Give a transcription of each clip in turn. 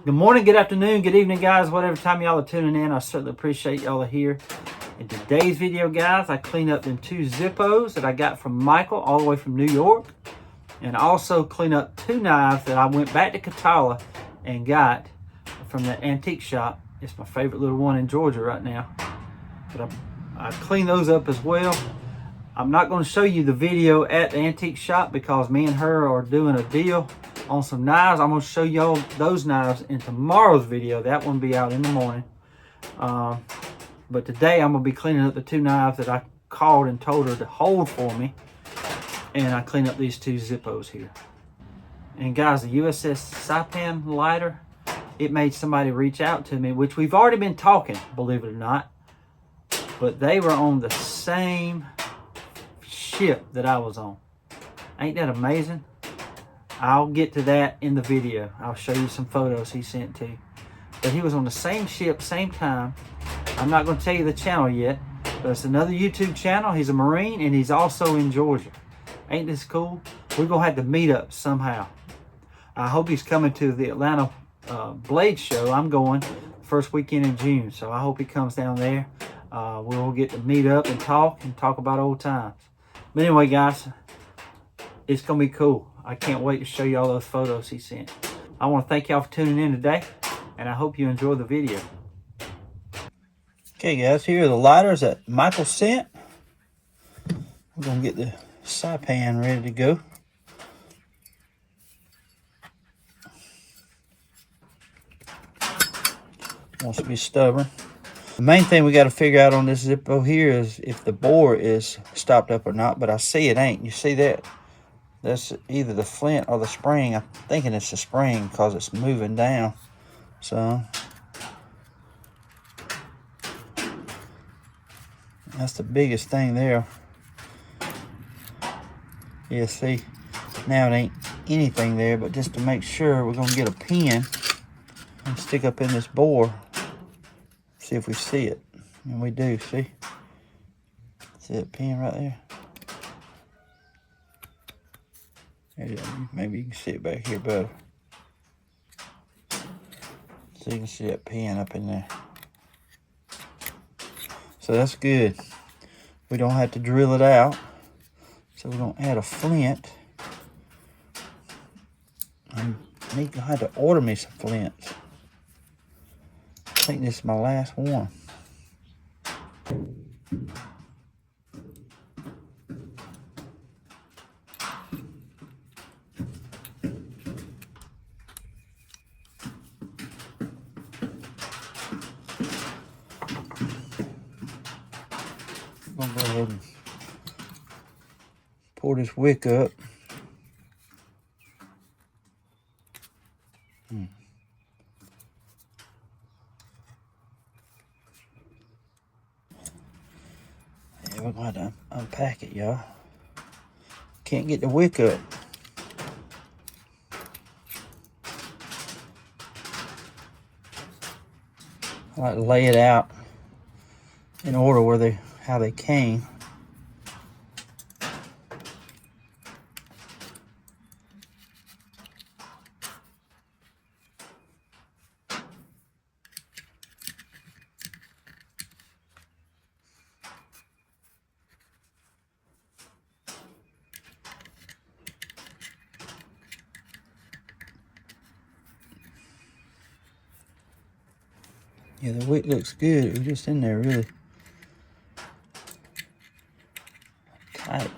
Good morning, good afternoon, good evening, guys. Whatever time y'all are tuning in, I certainly appreciate y'all are here. In today's video, guys, I clean up them 2 Zippos that I got from Michael all the way from New York. And also clean up 2 knives that I went back to Catala and got from the antique shop. It's my favorite little one in Georgia right now. But I cleaned those up as well. I'm not going to show you the video at the antique shop because me and her are doing a deal on some knives. I'm going to show y'all those knives in tomorrow's video. That one will be out in the morning. But today I'm going to be cleaning up the 2 knives that I called and told her to hold for me. And I clean up these 2 Zippos here. And guys, the USS Sipan lighter, it made somebody reach out to me, which we've already been talking, believe it or not. But they were on the same ship that I was on. Ain't that amazing? I'll get to that in the video. I'll show you some photos he sent too. But he was on the same ship, same time. I'm not going to tell you the channel yet, but it's another YouTube channel. He's a Marine and he's also in Georgia. Ain't this cool? We're going to have to meet up somehow. I hope he's coming to the Atlanta Blade Show. I'm going first weekend in June, so I hope he comes down there. We'll get to meet up and talk about old times. But anyway, guys, it's going to be cool. I can't wait to show you all those photos he sent. I want to thank y'all for tuning in today, and I hope you enjoy the video. Okay, guys, here are the lighters that Michael sent. We're going to get the Sipan ready to go. Wants to be stubborn. The main thing we got to figure out on this Zippo here is if the bore is stopped up or not, but I see it ain't. You see that? That's either the flint or the spring. I'm thinking it's the spring because it's moving down. So that's the biggest thing there. Yeah, see, now it ain't anything there, but just to make sure, we're gonna get a pin and stick up in this bore. See if we see it. And we do, see? See that pin right there? Maybe you can see it back here better. So you can see that pin up in there. So that's good. We don't have to drill it out. So we're going to add a flint. I'm going to have to order me some flints. I think this is my last one. I'm going to go ahead and pour this wick up. Yeah, we're going to have to unpack it, y'all. Can't get the wick up. I like to lay it out in order where how they came. Yeah, the wick looks good. It was just in there really tight.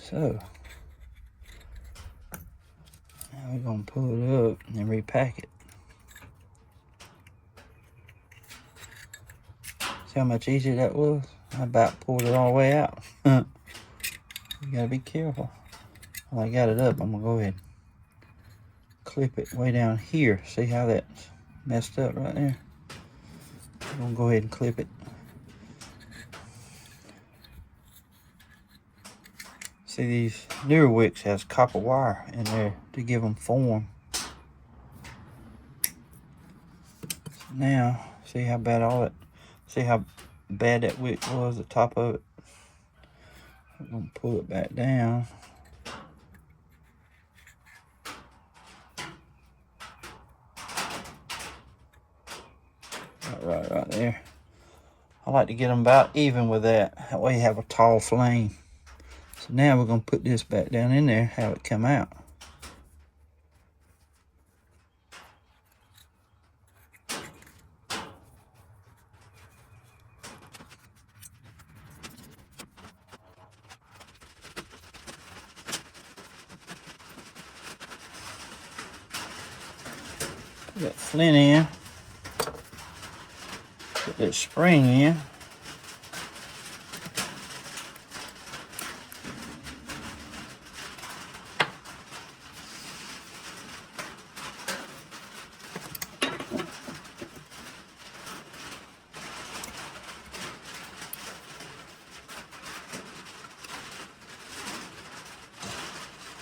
So now we're gonna pull it up and repack it. See how much easier that was? I about pulled it all the way out. You gotta be careful. Well, I got it up. I'm gonna go ahead and clip it way down here. See how that's messed up right there? I'm gonna go ahead and clip it. See, these newer wicks has copper wire in there to give them form. So now, see how bad see how bad that wick was, the top of it. I'm gonna pull it back down. Right there. I like to get them about even with that. That way you have a tall flame. So now we're going to put this back down in there, have it come out. Put that flint in. Put that spring in.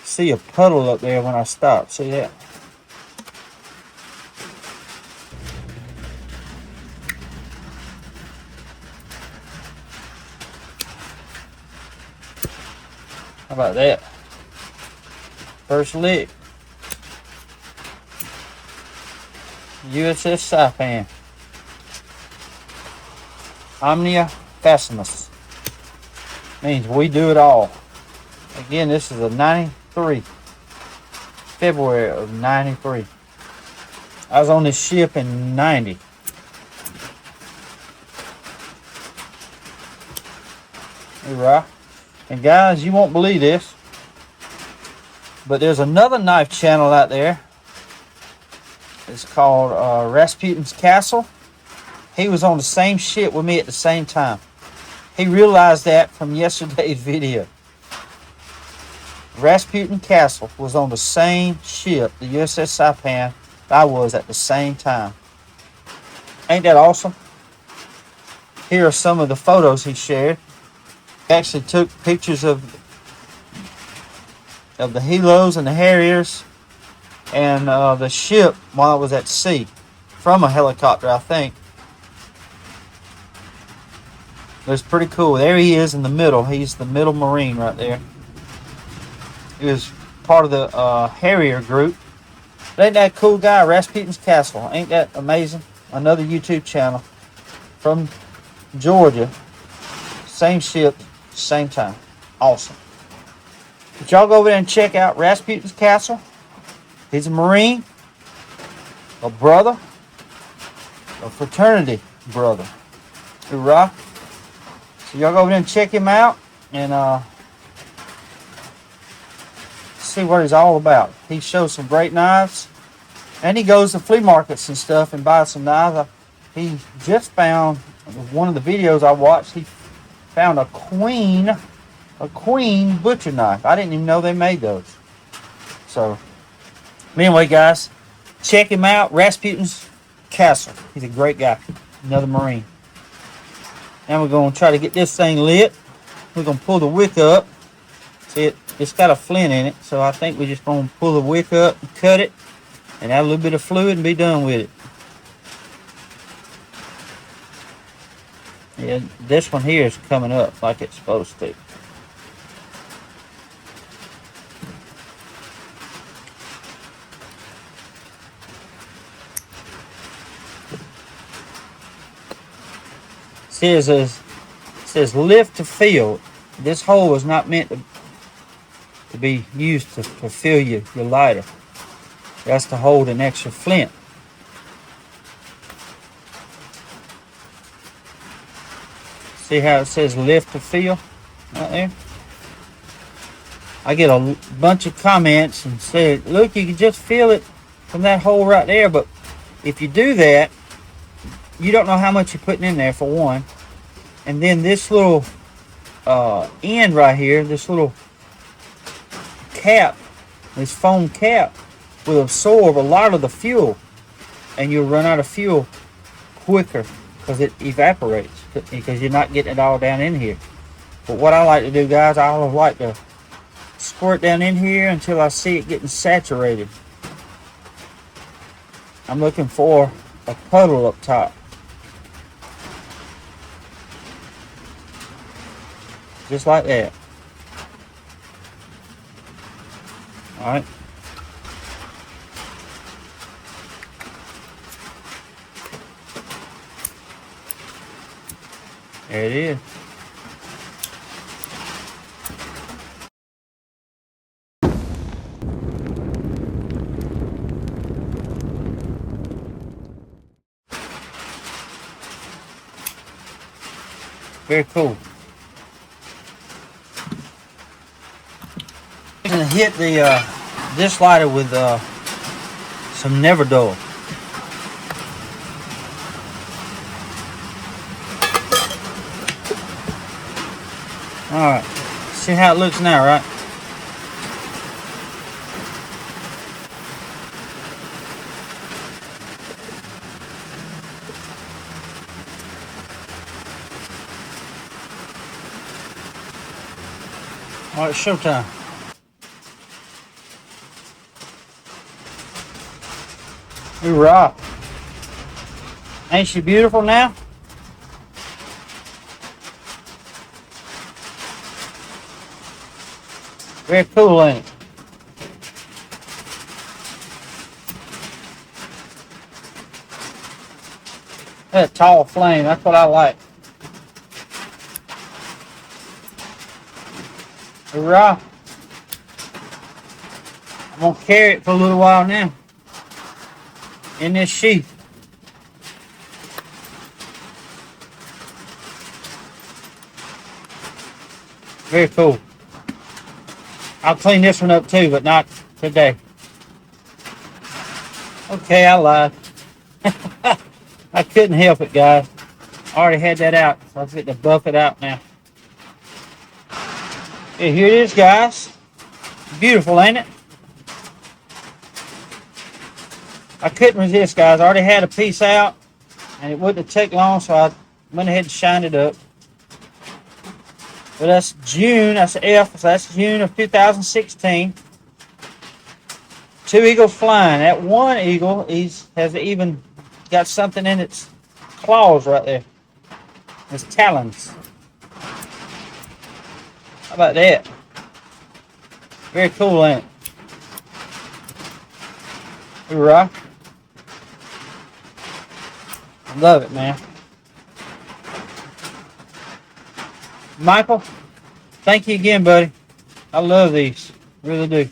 See a puddle up there when I stop. See that? How about that? First lick. USS Sipan. Omnia Facimus. Means we do it all. Again, this is a 93. February of 93. I was on this ship in 90. Right. And guys, you won't believe this, but there's another knife channel out there. It's called Rasputin's Castle. He was on the same ship with me at the same time. He realized that from yesterday's video. Rasputin Castle was on the same ship, the USS Sipan, I was at the same time. Ain't that awesome? Here are some of the photos he shared. He actually took pictures of the helos and the Harriers and the ship while it was at sea from a helicopter, I think. It was pretty cool. There he is in the middle. He's the middle Marine right there. He was part of the Harrier group. But ain't that cool guy, Rasputin's Castle? Ain't that amazing? Another YouTube channel from Georgia. Same ship, same time. Awesome. But y'all go over there and check out Rasputin's Castle. He's a Marine, a brother, a fraternity brother. Hoorah. So y'all go over there and check him out and see what he's all about. He shows some great knives, and he goes to flea markets and stuff and buys some knives. He just found one of the videos I watched. He found a queen butcher knife. I didn't even know they made those. So anyway, guys, check him out. Rasputin's Castle. He's a great guy. Another Marine. Now we're going to try to get this thing lit. We're going to pull the wick up. See, it's got a flint in it, so I think we're just going to pull the wick up and cut it and add a little bit of fluid and be done with it. Yeah, this one here is coming up like it's supposed to. It says lift to fill. This hole is not meant to be used to fill your lighter. That's to hold an extra flint. See how it says lift to fill right there? I get a bunch of comments and say, look, you can just feel it from that hole right there, but if you do that, you don't know how much you're putting in there, for one. And then this little end right here, this little cap, this foam cap, will absorb a lot of the fuel, and you'll run out of fuel quicker because it evaporates, because you're not getting it all down in here. But what I like to do, guys, I like to squirt down in here until I see it getting saturated. I'm looking for a puddle up top. Just like that. Alright. There it is. Very cool. I'm gonna hit the this lighter with some Never Dull. All right, see how it looks now, right? All right, showtime. Hoorah. Ain't she beautiful now? Very cool, ain't it? That tall flame, that's what I like. Hoorah. I'm gonna carry it for a little while now in this sheath. Very cool. I'll clean this one up too, but not today. Okay, I lied. I couldn't help it, guys. I already had that out, so I'll get to buff it out now. Okay, here it is, guys. Beautiful, ain't it? I couldn't resist, guys. I already had a piece out, and it wouldn't take long, so I went ahead and shined it up. But that's June, that's F, so that's June of 2016. 2 eagles flying. That one eagle has even got something in its claws right there. Its talons. How about that? Very cool, ain't it? Hoorah. I love it, man. Michael, thank you again, buddy. I love these. Really do.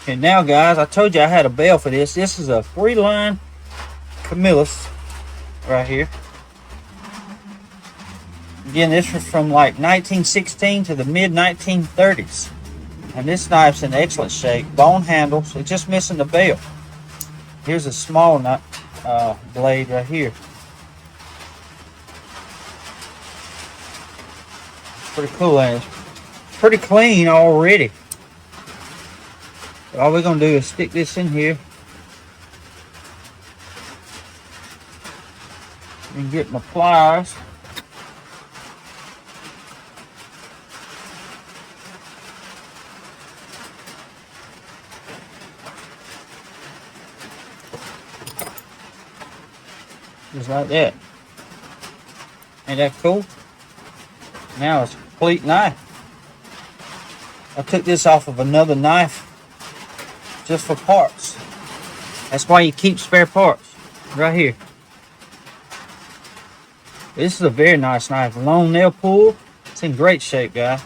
And now, guys, I told you I had a bell for this. This is a 3-line camillus right here. Again, this was from like 1916 to the mid-1930s. And this knife's in excellent shape. Bone handles. It's just missing the bell. Here's a small blade right here. Pretty cool, ain't it? Pretty clean already. All we're going to do is stick this in here and get my pliers. Just like that. Ain't that cool? Now it's a complete knife. I took this off of another knife just for parts. That's why you keep spare parts right here. This is a very nice knife. Long nail pull. It's in great shape, guys.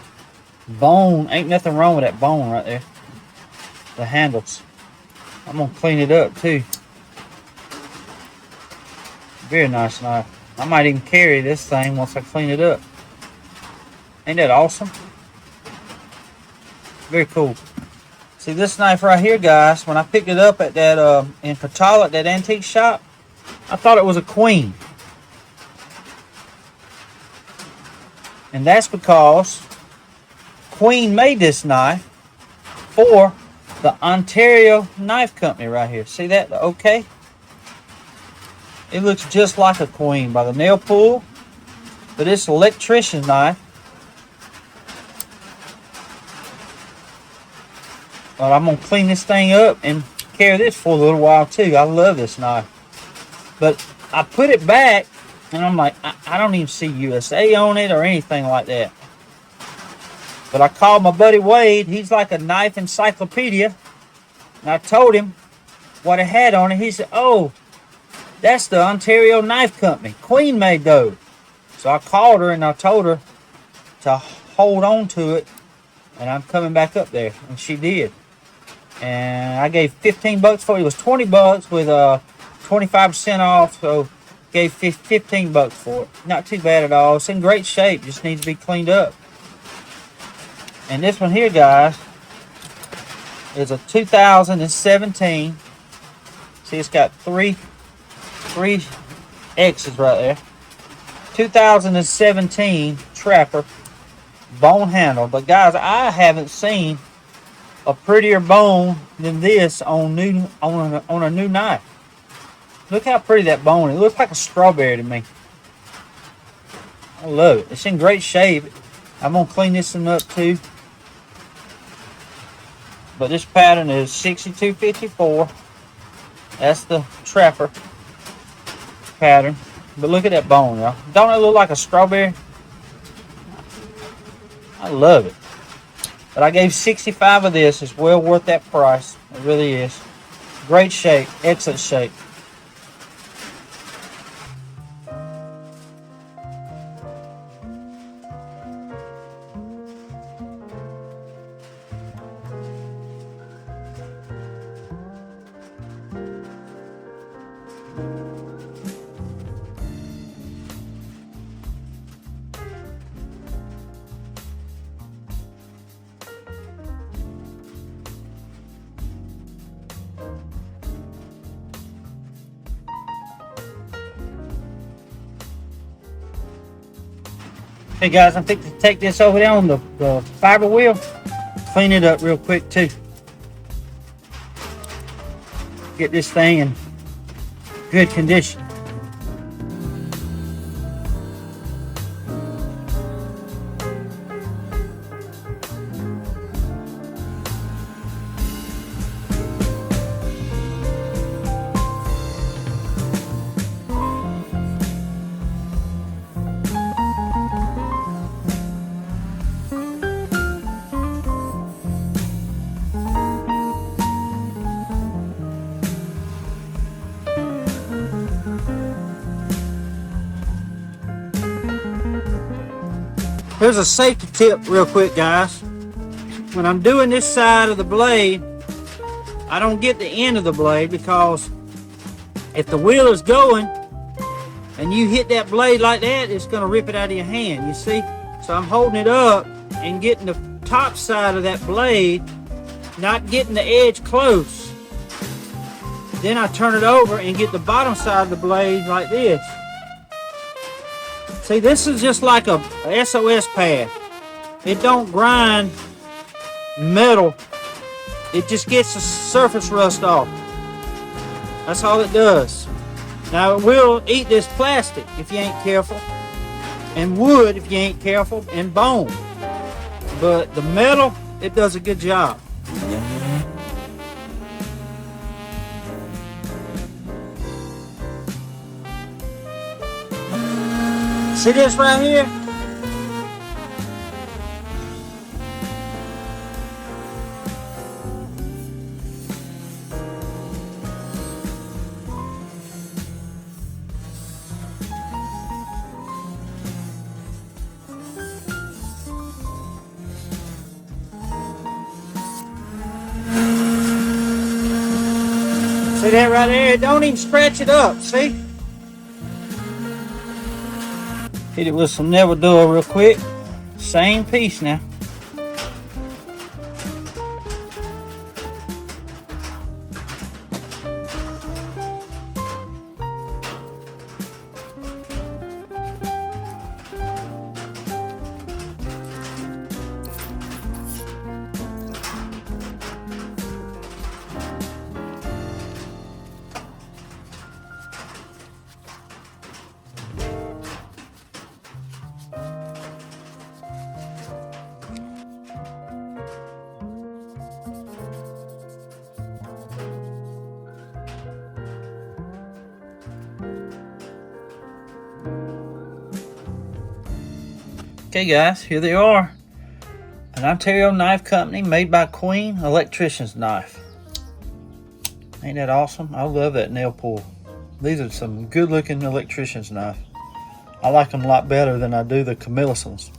Bone, ain't nothing wrong with that bone right there. The handles. I'm gonna clean it up too. Very nice knife. I might even carry this thing once I clean it up. Ain't that awesome? Very cool. See this knife right here, guys, when I picked it up at that in Catala at that antique shop, I thought it was a queen. And that's because Queen made this knife for the Ontario Knife Company right here. See that? The OK? It looks just like a queen by the nail pull, but it's an Electrician knife. But I'm going to clean this thing up and carry this for a little while too. I love this knife. But I put it back and I'm like, I don't even see USA on it or anything like that. But I called my buddy Wade. He's like a knife encyclopedia. And I told him what it had on it. He said, oh, that's the Ontario Knife Company. Queen made those. So I called her and I told her to hold on to it, and I'm coming back up there, and she did. And I gave 15 bucks for it. It was 20 bucks with 25% off, so gave 15 bucks for it. Not too bad at all. It's in great shape, just needs to be cleaned up. And this one here, guys, is a 2017. See, it's got three X's right there. 2017 Trapper bone handle. But guys, I haven't seen a prettier bone than this on a new knife. Look how pretty that bone is. It looks like a strawberry to me. I love it. It's in great shape. I'm gonna clean this one up too. But this pattern is 6254. That's the Trapper pattern. But look at that bone, y'all. Don't it look like a strawberry? I love it. But I gave 65 of this. It's well worth that price. It really is. Great shape. Excellent shape. Hey guys, I'm fixing to take this over there on the fiber wheel, clean it up real quick too. Get this thing in good condition. Here's a safety tip real quick, guys. When I'm doing this side of the blade, I don't get the end of the blade, because if the wheel is going and you hit that blade like that, it's going to rip it out of your hand, you see? So I'm holding it up and getting the top side of that blade, not getting the edge close. Then I turn it over and get the bottom side of the blade like this. See, this is just like a SOS pad. It don't grind metal. It just gets the surface rust off. That's all it does. Now, it will eat this plastic if you ain't careful, and wood if you ain't careful, and bone. But the metal, it does a good job. See this right here? See that right there? Don't even stretch it up, see? Hit it with some Neville dull real quick. Same piece now. Okay guys, here they are. An Ontario knife company made by Queen, Electrician's knife. Ain't that awesome? I love that nail pull. These are some good looking Electrician's knife. I like them a lot better than I do the Camillus ones.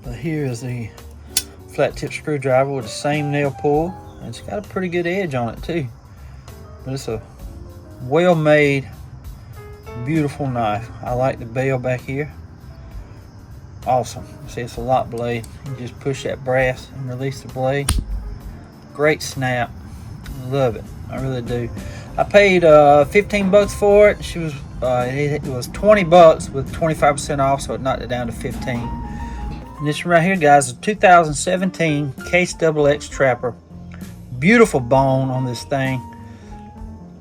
But here is the flat tip screwdriver with the same nail pull. And it's got a pretty good edge on it too. But it's a well-made, beautiful knife. I like the bell back here. Awesome. See, it's a lock blade. You just push that brass and release the blade. Great snap. Love it. I really do. I paid 15 bucks for it. She was it was 20 bucks with 25% off, so it knocked it down to 15. And this right here, guys, is a 2017 Case XX Trapper. Beautiful bone on this thing.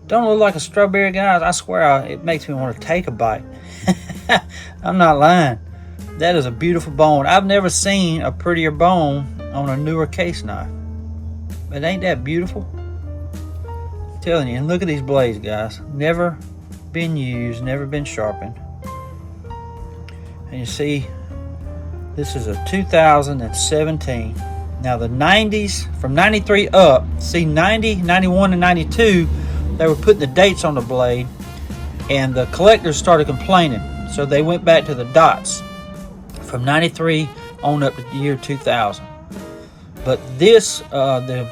Don't look like a strawberry, guys. I swear it makes me want to take a bite. I'm not lying. That is a beautiful bone. I've never seen a prettier bone on a newer case knife. But ain't that beautiful? I'm telling you. And look at these blades, guys. Never been used, never been sharpened. And you see, this is a 2017. Now the 90s, from 93 up, see 90, 91, and 92, they were putting the dates on the blade, and the collectors started complaining. So they went back to the dots from 93 on up to the year 2000. But this, the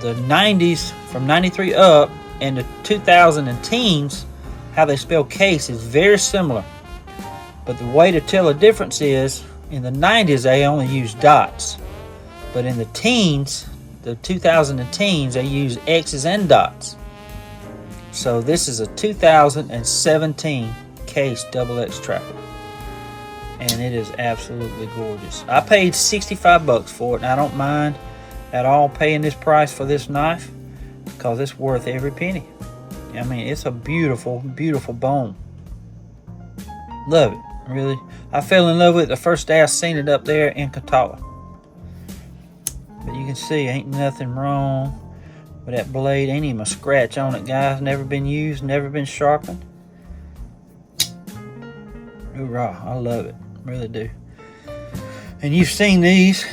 90s from 93 up and the 2000 and teens, how they spell case is very similar. But the way to tell the difference is, in the 90s they only used dots. But in the teens, the 2000 and teens, they use X's and dots. So this is a 2017 Case XX Trapper. And it is absolutely gorgeous. I paid 65 bucks for it, and I don't mind at all paying this price for this knife because it's worth every penny. I mean, it's a beautiful, beautiful bone. Love it, really. I fell in love with it the first day I seen it up there in Catala. But you can see, ain't nothing wrong with that blade. Ain't even a scratch on it, guys. Never been used, never been sharpened. Hoorah, I love it. Really do. And you've seen these.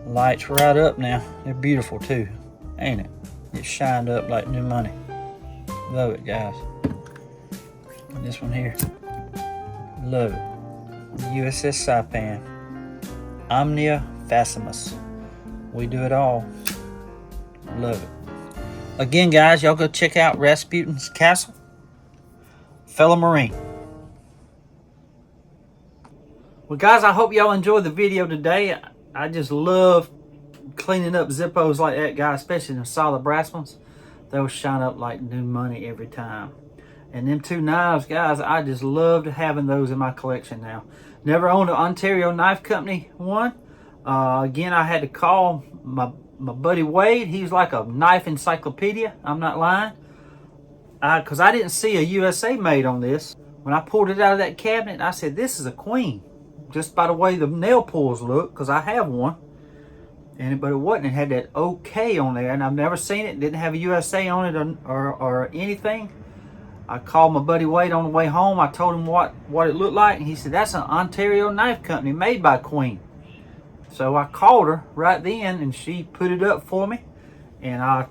Lights right up now. They're beautiful too, ain't it? It's shined up like new money. Love it, guys. And this one here. Love it. The USS Sipan. Omnia Facimus. We do it all. Love it. Again, guys, y'all go check out Rasputin's Castle. Fellow Marine. Well, guys, I hope y'all enjoyed the video today. I just love cleaning up Zippos like that, guys, especially the solid brass ones. They'll shine up like new money every time. And them two knives, guys, I just loved having those in my collection now. Never owned an Ontario Knife Company one. Again, I had to call my buddy Wade. He's like a knife encyclopedia. I'm not lying. Because I didn't see a USA made on this. When I pulled it out of that cabinet, I said, this is a queen. Just by the way the nail pulls look, because I have one. But it wasn't. It had that OK on there, and I've never seen it. Didn't have a USA on it or anything. I called my buddy Wade on the way home. I told him what it looked like, and he said, that's an Ontario Knife Company made by Queen. So I called her right then, and she put it up for me. And I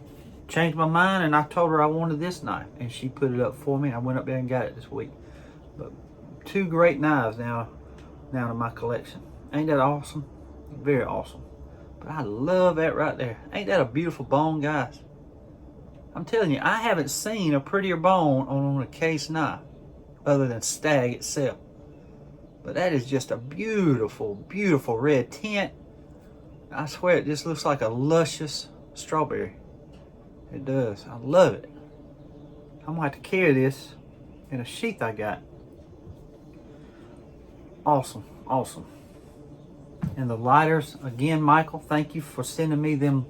changed my mind, and I told her I wanted this knife, and she put it up for me. I went up there and got it this week. But two great knives now to my collection. Ain't that awesome? Very awesome. But I love that right there. Ain't that a beautiful bone, guys? I'm telling you, I haven't seen a prettier bone on a case knife other than Stag itself. But that is just a beautiful, beautiful red tint. I swear it just looks like a luscious strawberry. It does. I love it. I'm gonna have to carry this in a sheath I got. Awesome, awesome. And the lighters, again, Michael, thank you for sending me them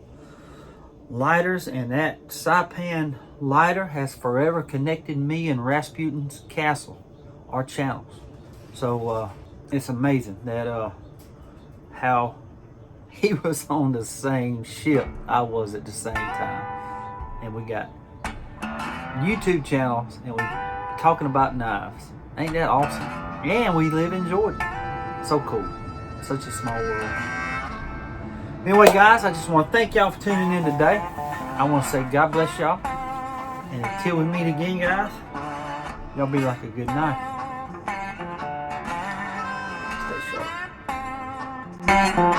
lighters. And that Sipan lighter has forever connected me and Rasputin's Castle, our channels. So it's amazing that how he was on the same ship I was at the same time. And we got YouTube channels and we're talking about knives. Ain't that awesome? And we live in Georgia. So cool. Such a small world. Anyway, guys, I just want to thank y'all for tuning in today. I want to say God bless y'all. And until we meet again, guys, y'all be like a good night. Stay sharp.